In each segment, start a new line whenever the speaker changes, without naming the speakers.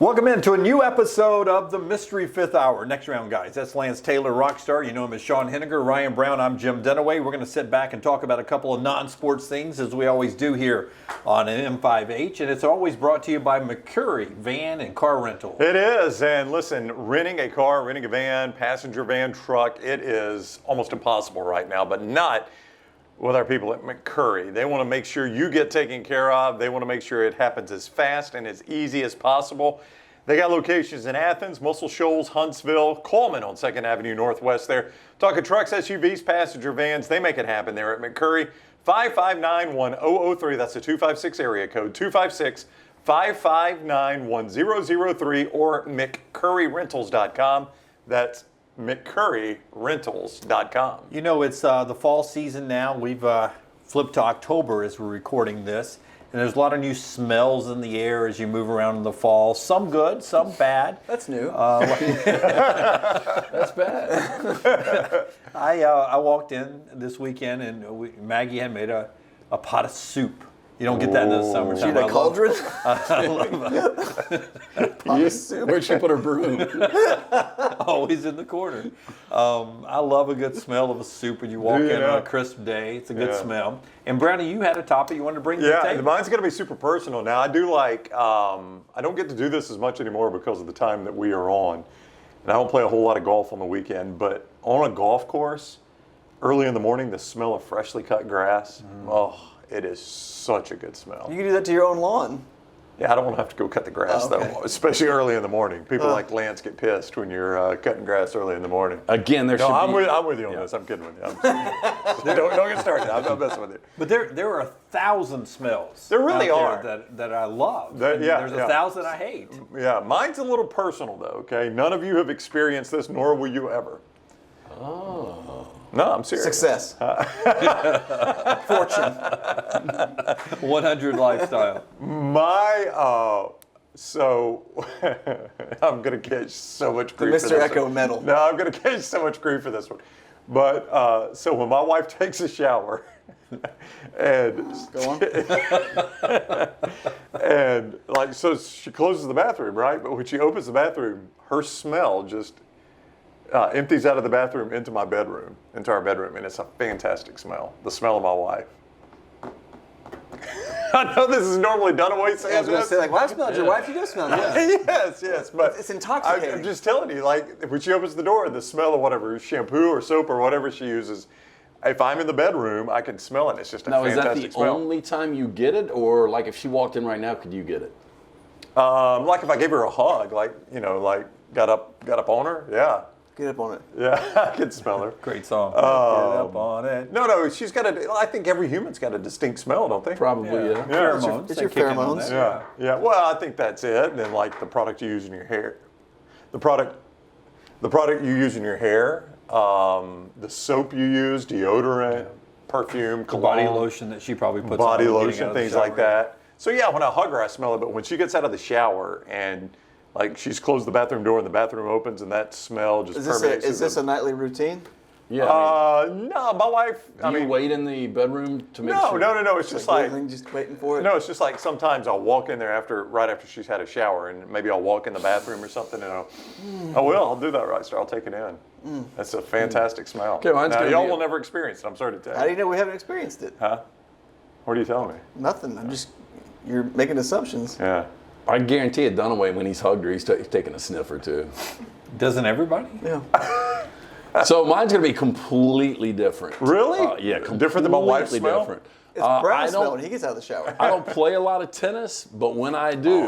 Welcome into a new episode of the Mystery Fifth Hour. Next round, guys. That's Lance Taylor, Rockstar. You know him as Sean Henniger, Ryan Brown. I'm Jim Dunaway. We're going to sit back and talk about a couple of non-sports things, as we always do here on an M5H. And it's always brought to you by McCurry Van and Car Rental.
It is. And listen, renting a car, renting a van, passenger van, truck, it is almost impossible right now, but not with our people at McCurry. They want to make sure you get taken care of. They want to make sure it happens as fast and as easy as possible. They got locations in Athens, Muscle Shoals, Huntsville, Coleman on 2nd Avenue Northwest there. Talking trucks, SUVs, passenger vans, they make it happen there at McCurry. 559-1003, that's the 256 area code, 256-559-1003, or McCurryRentals.com. That's McCurryRentals.com.
You know, it's the fall season now. We've flipped to October as we're recording this. And there's a lot of new smells in the air as you move around in the fall. Some good, some bad.
That's new.
That's bad.
I walked in this weekend and Maggie had made a pot of soup. You don't get that in the summertime.
She had a cauldron?
I love
Pot of soup.
Where'd she put her broom?
always in the corner. I love a good smell of a soup when you walk in on a crisp day. It's a good smell. And Brownie, you had a topic you wanted to bring to the table.
Yeah, mine's going to be super personal. Now, I do like, I don't get to do this as much anymore because of the time that we are on. And I don't play a whole lot of golf on the weekend, but on a golf course, early in the morning, the smell of freshly cut grass, oh, it is such a good smell.
You can do that to your own lawn.
Yeah, I don't want to have to go cut the grass, though, especially early in the morning. People like Lance get pissed when you're cutting grass early in the morning.
Again, there should be...
I'm with you on this. I'm kidding with you. Don't get started. I'm not messing with you.
But there are 1,000 smells.
There really
out
are.
there that I love.
Yeah,
There's 1,000 I hate.
Yeah, mine's a little personal, though, okay? None of you have experienced this, nor will you ever.
Oh.
No, I'm serious.
Success. Fortune.
100 lifestyle.
So I'm going to catch so much grief for
Mr.
this
Echo
one.
medal.
No, I'm going to catch so much grief for this one. But so when my wife takes a shower and
Go on.
and like, so she closes the bathroom, right? But when she opens the bathroom, her smell just empties out of the bathroom into my bedroom, into our bedroom, and it's a fantastic smell. The smell of my wife. I know this is normally Dunaway saying
I was going to
this.
say, like, well, I smelled your wife. You do smell nice.
yes, but
It's intoxicating.
I'm just telling you, like, when she opens the door, the smell of whatever shampoo or soap or whatever she uses, if I'm in the bedroom, I can smell it. It's just a
Now, is
fantastic
that the
smell.
only time you get it? Or, like, if she walked in right now, could you get it?
Like if I gave her a hug, like, you know, like got up on her, yeah.
Get up on it.
Yeah, I can smell her.
Great song. Get up on it.
No, she's got I think every human's got a distinct smell, don't they?
Probably, yeah.
Pheromones.
It's your
They kick in on
pheromones.
that.
Yeah. Well, I think that's it. And then like the product you use in your hair, the product you use in your hair, the soap you use, deodorant, perfume, cologne,
Body lotion that she probably puts
body
on getting out
lotion,
of the
things like
shower.
that. So yeah, when I hug her, I smell it. But when she gets out of the shower and like she's closed the bathroom door and the bathroom opens and that smell just permeates.
Is this a nightly routine?
Yeah. I
No, my wife.
mean, do you wait in the bedroom to make sure?
No. It's just like
Just waiting for it?
no. It's just like sometimes I'll walk in there right after she's had a shower, and maybe I'll walk in the bathroom or something, and I'll do that, right, sir. I'll take it in. That's a fantastic smell.
Okay, mine's
now,
gonna
y'all
be-
will never experience it. I'm sorry to tell you.
How do you know we haven't experienced it?
Huh? What are you telling me?
Nothing. You're making assumptions.
Yeah.
I guarantee it, Dunaway, when he's hugged her, he's taking a sniff or two.
Doesn't everybody?
Yeah.
So mine's going to be completely different.
Really?
Yeah,
Different than my wife's
completely
smell?
different.
It's
I
brown smell
don't-
when he gets out of the shower.
I don't play a lot of tennis, but when I do,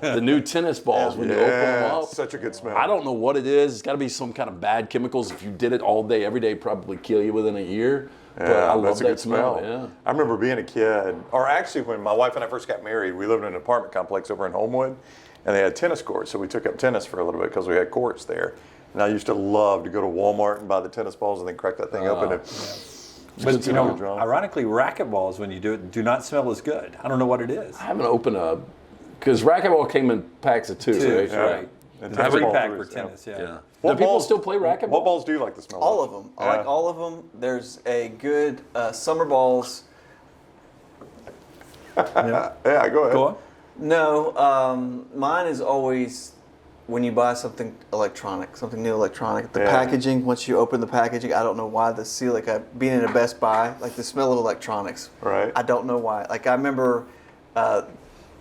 the new tennis balls, when you open them up,
Such a good smell.
I don't know what it is. It's got to be some kind of bad chemicals. If you did it all day, every day, probably kill you within a year. But I love
that's a
that
good smell.
Yeah.
I remember being a kid, or actually when my wife and I first got married, we lived in an apartment complex over in Homewood, and they had tennis courts, so we took up tennis for a little bit because we had courts there. And I used to love to go to Walmart and buy the tennis balls and then crack that thing open. And
But you know,
drunk.
ironically, racquetballs, when you do it, do not smell as good. I don't know what it is.
I haven't opened a, because racquetball came in packs of two, right?
That's right.
And
The
tennis
three
ball
pack
through
for
it, yeah.
tennis, yeah.
Yeah.
What
Do people
balls-
still play racquetball?
What balls do you like to smell?
All of them. I like all of them. There's a good summer balls.
Yeah.
Yeah, go ahead.
Go on.
No, mine is always when you buy something electronic, something new electronic. The packaging, once you open the packaging, I don't know why the seal, like being in a Best Buy, like the smell of electronics.
Right.
I don't know why. Like I remember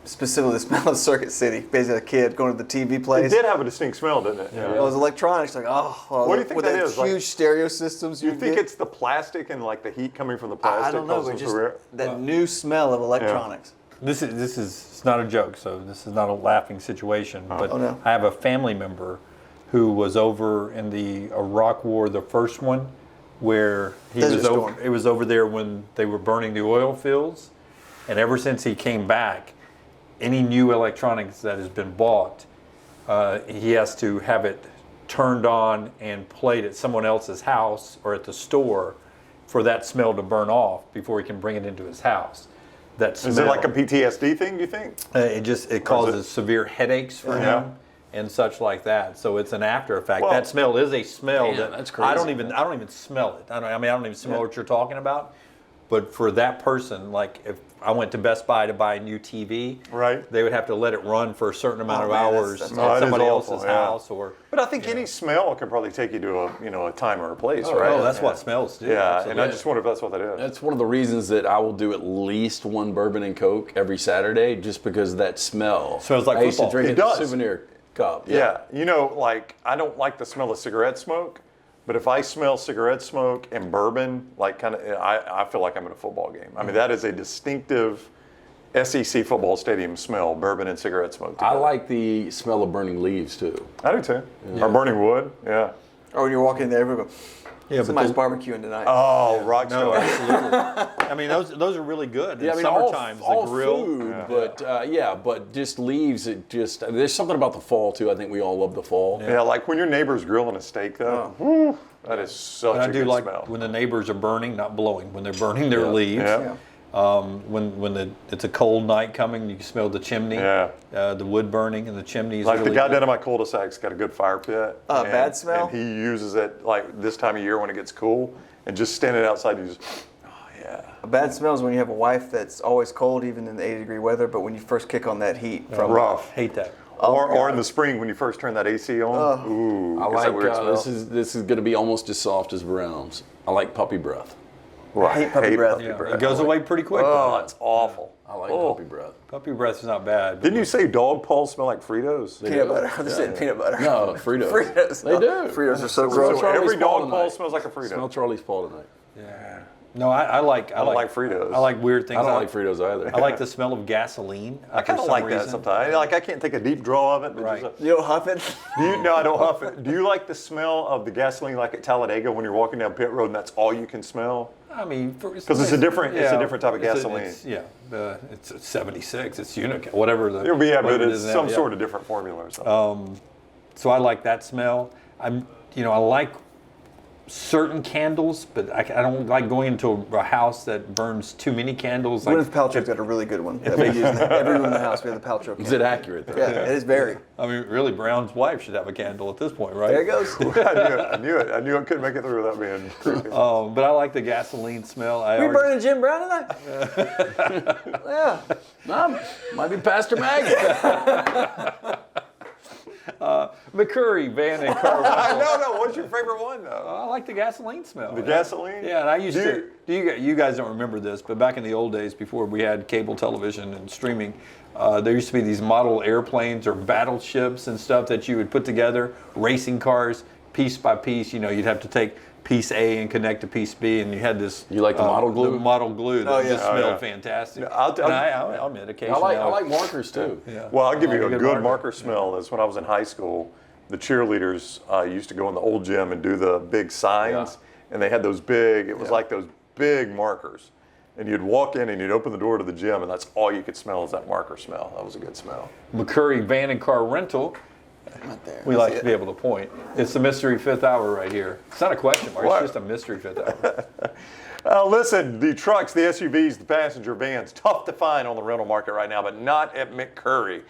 specifically the smell of Circuit City, basically a kid going to the TV
It
place.
did have a distinct smell, didn't it? Yeah.
Those electronics, like, oh.
What do you think
with
that
the
is? Like,
huge stereo systems
You think
get?
it's the plastic and like the heat coming from the plastic?
I don't know,
causes
but just
the
that new smell of electronics.
This is it's not a joke, so this is not a laughing situation. But
Oh, no.
I have a family member who was over in the Iraq War, the first one, where he
Desert
was over.
Storm.
It was over there when they were burning the oil fields, and ever since he came back, any new electronics that has been bought, he has to have it turned on and played at someone else's house or at the store for that smell to burn off before he can bring it into his house. That smell.
Is it like a PTSD thing, do you think?
It causes severe headaches for him and such like that. So it's an after effect.
Well,
that smell is a smell
man,
that
that's
I don't
crazy.
even smell it. I don't even smell what you're talking about. But for that person, like if I went to Best Buy to buy a new TV,
Right.
they would have to let it run for a certain amount of
man,
hours
that's
at
that is
somebody
awful,
else's
yeah.
house or.
But I think any smell can probably take you to a time or a place,
Oh,
right?
that's what smells do.
Yeah, and I
Absolutely.
just wonder if that's what that is.
That's one of the reasons that I will do at least one bourbon and Coke every Saturday, just because of that smell.
Smells like
I used to
football.
drink
It
it in a
does.
souvenir cup.
Yeah, like I don't like the smell of cigarette smoke, but if I smell cigarette smoke and bourbon, like I feel like I'm in a football game. I mean, that is a distinctive SEC football stadium smell, bourbon and cigarette smoke.
I
together.
like the smell of burning leaves too.
I do too. Or burning wood, yeah.
Or when you're walking in there, everybody
Yeah, but
somebody's
the-
barbecuing tonight.
Oh, rock
No,
star.
absolutely. I mean, those are really good.
Yeah, I
in
mean, all
summertime,
all
the grill.
food, but but just leaves. It just there's something about the fall too. I think we all love the fall.
Yeah, like when your neighbor's grilling a steak though. Whew, that is such
But I
a
do
good
like
smell.
when the neighbors are burning, not blowing. When they're burning their leaves.
Yeah.
When it's a cold night coming, you can smell the chimney.
Yeah.
The wood burning in the chimney is
Like
really
the guy
good.
down in my cul-de-sac's got a good fire pit.
Bad smell?
And he uses it like this time of year when it gets cool, and just standing outside, you just, oh yeah.
A bad smell is when you have a wife that's always cold, even in the 80-degree weather, but when you first kick on that heat from
Rough.
Hate that.
Or in the spring when you first turn that AC on. Ooh,
I
gets that
like
weird smell.
this is going to be almost as soft as Brown's. I like puppy breath.
Well,
I hate puppy breath.
Yeah,
breath.
it goes away pretty quick.
Oh,
though.
it's awful.
I like
Oh.
puppy breath.
Puppy breath is not bad. but-
Didn't you say dog paws smell like Fritos?
Peanut butter. I just said peanut butter.
No, Fritos.
Fritos.
They do.
Fritos are so
So
gross.
Charlie's
every
Paul
dog paw
tonight.
smells like a Frito.
Smell Charlie's Paul tonight.
No, I like
don't like Fritos.
I like weird things.
I don't like Fritos either.
I like the smell of gasoline.
I kind of like that sometimes. Like I can't take a deep draw of it. But
Right.
just
You don't huff it?
no, I don't huff it. Do you like the smell of the gasoline like at Talladega when you're walking down pit road and that's all you can smell?
I mean,
Because it's a different type of gasoline.
It's 76. It's Unica, whatever the.
But
whatever it
it's
is now,
some
yeah.
sort of different formula or something.
So I like that smell. I like certain candles, but I don't like going into a house that burns too many candles. Like,
Gwyneth Paltrow's got a really good one that we use in every room in the house. We have the Paltrow
Is
candle.
it accurate though?
Yeah, it is very.
I mean, really, Brown's wife should have a candle at this point, right?
There it goes.
I knew it. I knew I couldn't make it through without being creepy.
But I like the gasoline smell.
We burning Jim Brown tonight? Yeah.
Might be Pastor Maggie.
McCurry Van and Car Rental.
No. What's your favorite one though?
I like the gasoline smell.
The gasoline?
Yeah, and I used to. You guys don't remember this, but back in the old days, before we had cable television and streaming, there used to be these model airplanes or battleships and stuff that you would put together, racing cars, piece by piece. You'd have to take piece A and connect to piece B, and you had this.
You like the model glue?
The model glue that
Oh, yeah.
just
Oh,
smelled
yeah.
fantastic.
Yeah, I'll
admit,
I
occasionally.
like markers too.
Yeah.
Well, I'll give you
like
a good marker smell. Is when I was in high school, the cheerleaders used to go in the old gym and do the big signs, and they had those big. It was like those big markers, and you'd walk in and you'd open the door to the gym, and that's all you could smell is that marker smell. That was a good smell.
McCurry Van and Car Rental.
Not there.
We like to be able to point. It's the mystery fifth hour right here. It's not a question mark.
What?
It's just a mystery fifth hour.
Listen, the trucks, the SUVs, the passenger vans, tough to find on the rental market right now, but not at McCurry.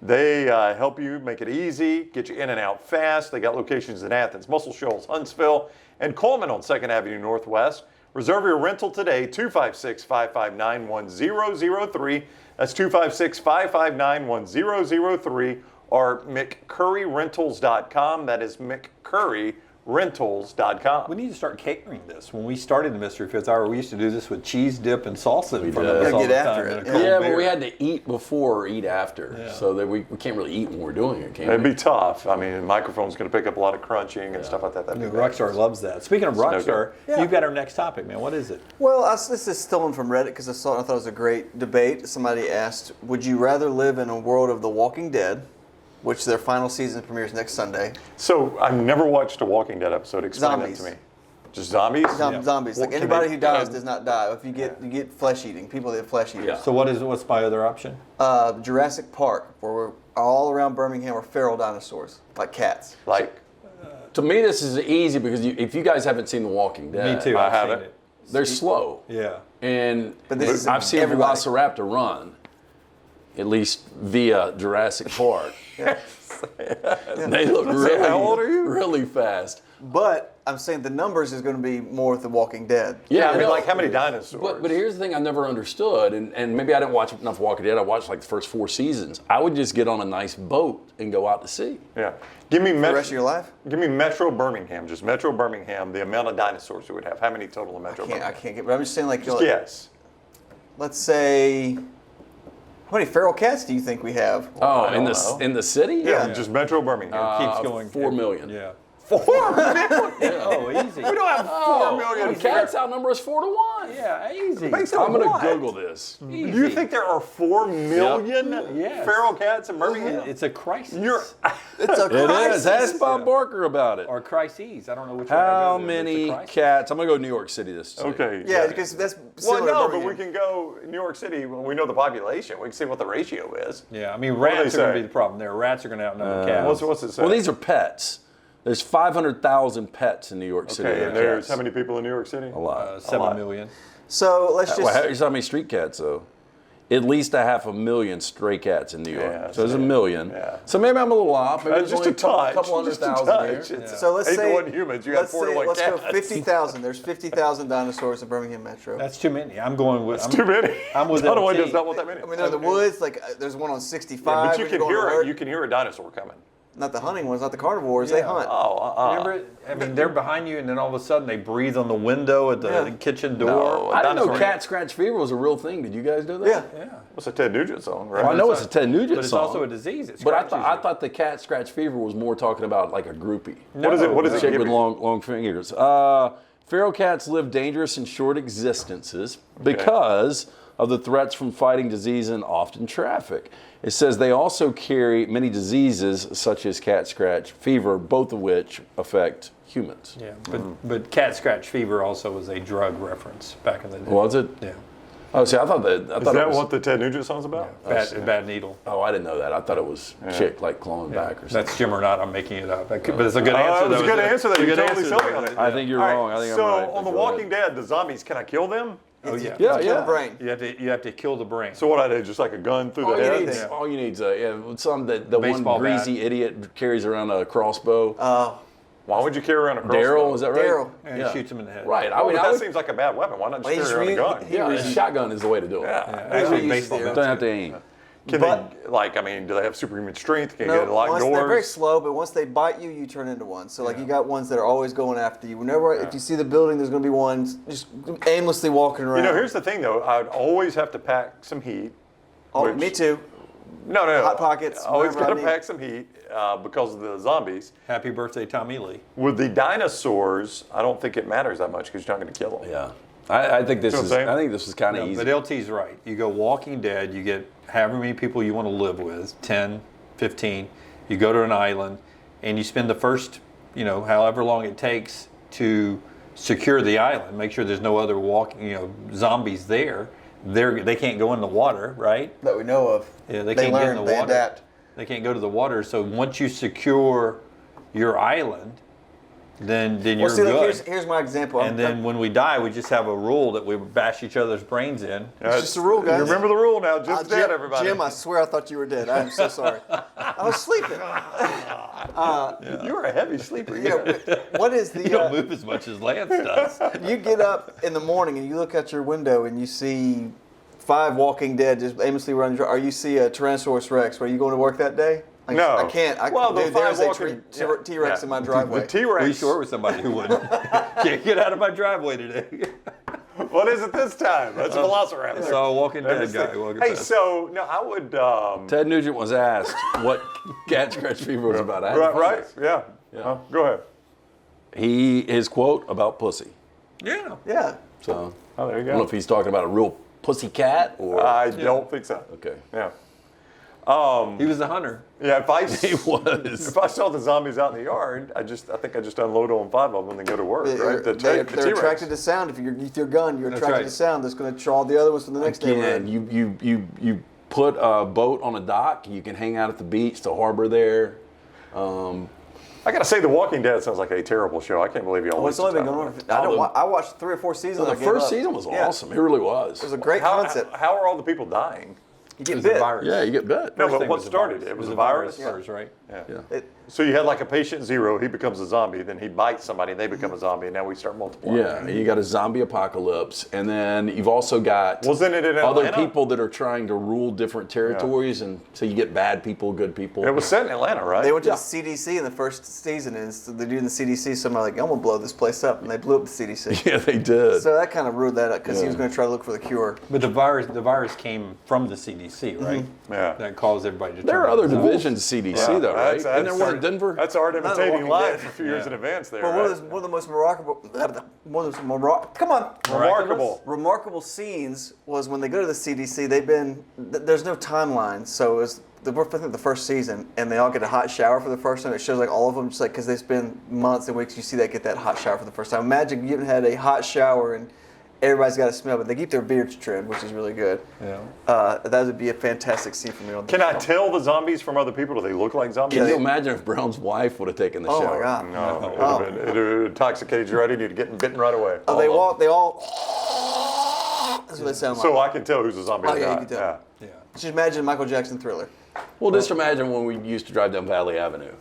They help you make it easy, get you in and out fast. They got locations in Athens, Muscle Shoals, Huntsville, and Coleman on 2nd Avenue Northwest. Reserve your rental today, 256-559-1003. That's 256-559-1003 or McCurryRentals.com. That is McCurryRentals.com.
We need to start catering this. When we started the Mystery Fifth Hour, we used to do this with cheese dip and salsa in front of
did.
us all
Get
the
after
time.
it.
and a cold
Yeah,
beer.
but we had to eat before or eat after,
Yeah.
so that we can't really eat when we're doing it, can
It'd
we?
be tough. I mean, the microphone's going to pick up a lot of crunching and stuff like that. That'd be bad.
Rockstar loves that. Speaking of
no
Rockstar,
Yeah.
you've got our next topic, man. What is it?
Well, this is stolen from Reddit because I thought it was a great debate. Somebody asked, would you rather live in a world of The Walking Dead, which their final season premieres next Sunday?
So I've never watched a Walking Dead episode. Explain
Zombies.
that to me. Just zombies?
Zombies. Like
Well, can
anybody
they-
who dies does not die. If you get flesh eating, people that have flesh eaters.
Yeah.
So what's my other option?
Jurassic Park, where we're all around Birmingham are feral dinosaurs, like cats.
Like,
To me, this is easy because if you guys haven't seen The Walking Dead,
Me too.
I
I've seen
haven't.
it.
they're slow.
Yeah.
And
But this is
I've seen
everybody.
Velociraptor run, at least via Jurassic Park. They look really,
how old are you?
really fast.
But I'm saying the numbers is going to be more with The Walking Dead.
yeah, I mean,
no,
like how many dinosaurs?
But here's the thing I never understood, and maybe I didn't watch enough Walking Dead. I watched like the first 4 seasons. I would just get on a nice boat and go out to sea.
Yeah. Give me
For the rest of your life?
Give me Metro Birmingham, just Metro Birmingham, the amount of dinosaurs it would have. How many total in Metro
I
Birmingham?
can't get. But I'm just saying, like,
Just guess.
let's say, how many feral cats do you think we have?
Oh,
I
in
don't
the
know.
in the city?
Yeah.
Just Metro Birmingham.
Keeps going.
4 million.
Yeah.
4 million?
Oh, easy.
We don't have 4 million.
Cats outnumber us 4 to 1.
Yeah, easy.
Based on
I'm gonna
what?
Google this.
Do you think there are 4 million
Yes.
feral cats in Birmingham?
It's a crisis.
It's a
It
crisis.
is. Ask Bob Barker about it.
Or crises. I don't know which one.
How
I go to, but it's a
many
crisis.
cats? I'm gonna go New York City this city.
Okay.
Yeah, because that's
Well,
similar
no,
to
but we
Birmingham.
can go New York City when we know the population. We can see what the ratio is.
Yeah, I mean,
What do they
rats are going to
say?
be the problem there. Rats are going to outnumber cats.
What's it say?
Well, these are pets. There's 500,000 pets in New York City.
Okay,
that are
and there's
cats.
how many people in New York City?
A lot.
7 million.
So let's just.
Well, here's how many street cats though. At least 500,000 stray cats in New York.
Yeah,
so there's a million.
yeah.
So maybe I'm a little off. Maybe there's
Just
only
a touch.
couple hundred
Just a
thousand
touch.
here.
It's
So let's
8
say
to 1 humans. You got
let's
4 to
say,
1
let's
cats.
go 50,000. There's 50,000 dinosaurs in Birmingham Metro.
That's too many. I'm going with.
Too many.
I'm with
Otherwise,
LT.
does not want that many.
I mean, they're in the woods. Like there's one on 65.
but you
we
can
go on
hear
alert.
it. You can hear a dinosaur coming.
Not the hunting ones, not the carnivores. They
Yeah.
hunt.
Oh,
Remember it? I mean, they're behind you, and then all of a sudden they breathe on the window at the
Yeah.
kitchen door.
No.
I didn't know
Dinosaur.
cat scratch fever was a real thing. Did you guys know that?
Yeah.
Yeah.
What's a Ted Nugent song, right?
Well, I know it's a Ted Nugent
But it's
song.
also a disease. It
But I
scratches
thought the cat scratch fever was more talking about like a groupie.
you.
What is it? What is it?
Chick
give
with
you?
long fingers. Feral cats live dangerous and short existences because of the threats from fighting disease and often traffic. It says they also carry many diseases such as cat scratch fever, both of which affect humans.
Yeah, but cat scratch fever also was a drug reference back in the day.
Was it?
Yeah.
Oh, see, I thought
Is
it
that
was,
what the Ted Nugent song's about?
Bad needle.
Oh, I didn't know that. I thought it was chick like clawing back or something.
That's Jim or not. I'm making it up. But it's a good
Oh,
answer.
it was a good answer. That
It's a
you
good
totally
answer,
sold me on
though.
it.
I think you're
All right,
wrong. I think
so
I'm right.
on The
Go ahead.
Walking Dead, the zombies, can I kill them?
Oh yeah.
Yeah,
Kill
yeah.
the brain.
You have to kill the brain.
So what I do? Just like a gun through
All
the
you
head?
need is-
All you need is the one
Baseball bat.
greasy idiot carries around a crossbow.
Why would you carry around a crossbow?
Daryl, is that right?
Daryl.
and
Yeah.
he shoots him in the head.
Right.
Well,
I
that
would,
seems like a bad weapon. Why not
Well,
just
he's
carry around a
re-
gun?
he-
yeah, a shotgun is the way to do it.
Yeah.
Actually,
He
baseball
uses
bat.
Don't have to aim.
Can they, like, I mean, do they have superhuman strength? Can you
No,
get locked
once they're very
doors?
slow, but once they bite you, you turn into one. So like you got ones that are always going after you. Whenever if you see the building, there's going to be ones just aimlessly walking around.
You know, here's the thing, though. I'd always have to pack some heat.
Oh,
which-
me too.
No, no.
Hot Pockets,
Always
whatever I
got to
need.
pack some heat because of the zombies.
Happy birthday, Tommy Lee.
With the dinosaurs, I don't think it matters that much because you're not going to kill them.
Yeah. I think this
See what I'm
is.
saying?
I think this is kind of
No,
easy.
but LT's right. You go Walking Dead, you get however many people you want to live with, 10, 15. You go to an island, and you spend the first, however long it takes to secure the island, make sure there's no other zombies there. They can't go in the water, right?
That we know of.
Yeah, they
They
can't
learn,
get in the
they
water.
adapt.
They can't go to the water. So once you secure your island, then you're
Well, see, like,
good.
here's my example.
And then when we die, we just have a rule that we bash each other's brains in.
It's just a rule, guys.
You remember the rule now. Jim's dead, everybody.
Jim, I swear I thought you were dead. I am so sorry. I was sleeping.
You were a heavy sleeper.
What is the?
You don't move as much as Lance does.
You get up in the morning and you look out your window and you see 5 Walking Dead just aimlessly running. Or you see a Tyrannosaurus Rex. Were you going to work that day? Like,
No.
I can't. There's a T-Rex in my driveway.
The T-Rex.
Are you sure it was somebody who wouldn't? Can't get out of my driveway today.
What is it this time? That's a velociraptor.
I saw a Walking Dead guy walking
Hey,
past.
so no, I would.
Ted Nugent was asked what cat scratch fever was about. I had to find
Right?
this.
Yeah. Go ahead.
His quote about pussy.
Yeah.
Yeah.
So
Oh, there you
I don't know
go.
if he's talking about a real pussy cat or.
I don't think so.
Okay.
Yeah.
He was a hunter.
Yeah.
He was.
If I saw the zombies out in the yard, I think I just unload on 5 of them and then go to work. Right? The
They're
T-Rex.
attracted to sound. If you're with your gun, you're attracted
right.
to sound. That's going to draw the other ones from the next
Again,
neighborhood.
you put a boat on a dock. You can hang out at the beach, the harbor there.
I gotta say, The Walking Dead sounds like a terrible show. I can't believe y'all.
Well, it's only been going on. I watched 3 or 4 seasons.
The
I gave
first
up.
season was
Yeah.
awesome. It really was.
It was a great
How
concept.
are all the people dying?
You
It
get
was a
bit.
virus.
Yeah, you get bit.
No,
First
but
thing
what
was a
started
virus.
it? It was a virus.
first, right?
Yeah. So you had like a patient 0, he becomes a zombie, then he bites somebody, they become a zombie, and now we start multiplying.
Yeah, you got a zombie apocalypse, and then you've also got
Wasn't it in
other
Atlanta?
people that are trying to rule different territories, and so you get bad people, good people.
It was set in Atlanta, right?
They went to the CDC in the first season, and the dude in the CDC, somebody like, I'm gonna blow this place up, and they blew up the CDC.
Yeah, they did.
So that kind of ruled that up because he was going to try to look for the cure.
But the virus came from the CDC, right?
Yeah.
That caused everybody to.
There
turn
are other
on the
divisions of CDC though, right? Isn't there one in Denver?
That's art imitating
Walking
life
Dead.
a few years in advance there.
But
right?
one of the most remarkable scenes was when they go to the CDC. There's no timeline, so it's I think the first season, and they all get a hot shower for the first time. It shows like all of them, just like because they spend months and weeks. You see they get that hot shower for the first time. Imagine you haven't had a hot shower and everybody's got a smell, but they keep their beards trimmed, which is really good.
Yeah.
That would be a fantastic scene for me on the
Can I
show.
tell the zombies from other people? Do they look like zombies?
Can you imagine if Brown's wife would have taken the
Oh
shower?
my God!
No, it would have intoxicated you right in. You'd get bitten right away.
Oh, they all. That's what they sound like.
So I can tell who's a zombie.
Oh,
or
yeah, you
not.
can tell.
Yeah.
Just imagine Michael Jackson Thriller.
Well, just imagine when we used to drive down Valley Avenue.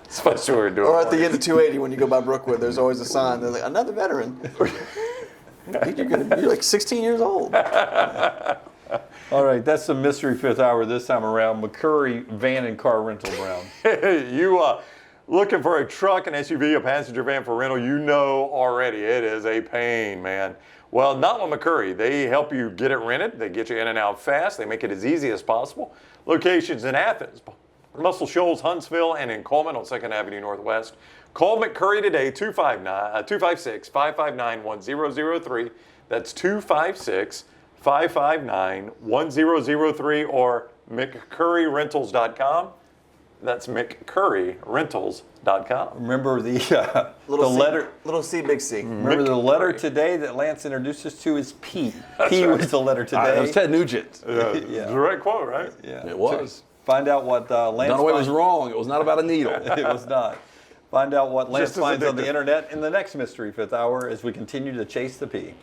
Especially when we're doing
Or at the end of 280 when you go by Brookwood, there's always a sign. They're like, another veteran. You're like 16 years old.
All right, that's the mystery fifth hour this time around. McCurry Van and Car Rental, Brown.
You looking for a truck, an SUV, a passenger van for rental, you know already it is a pain, man. Well, not with McCurry. They help you get it rented. They get you in and out fast. They make it as easy as possible. Locations in Athens, Muscle Shoals, Huntsville, and in Coleman on 2nd Avenue Northwest. Call McCurry today, 256-559-1003. That's 256-559-1003 or McCurryRentals.com. That's McCurryRentals.com.
Remember the
Little
letter.
Little C, big C.
Remember the letter today that Lance introduced us to is P. P was the letter today.
That was Ted Nugent.
Yeah.
Direct quote, right?
Yeah.
It was.
Find out what Lance
Dunaway was
finds-
wrong. It was not about a needle.
It was not. Find out what Lance
Just as
finds on the
addictive.
internet in the next Mystery Fifth Hour as we continue to chase the P.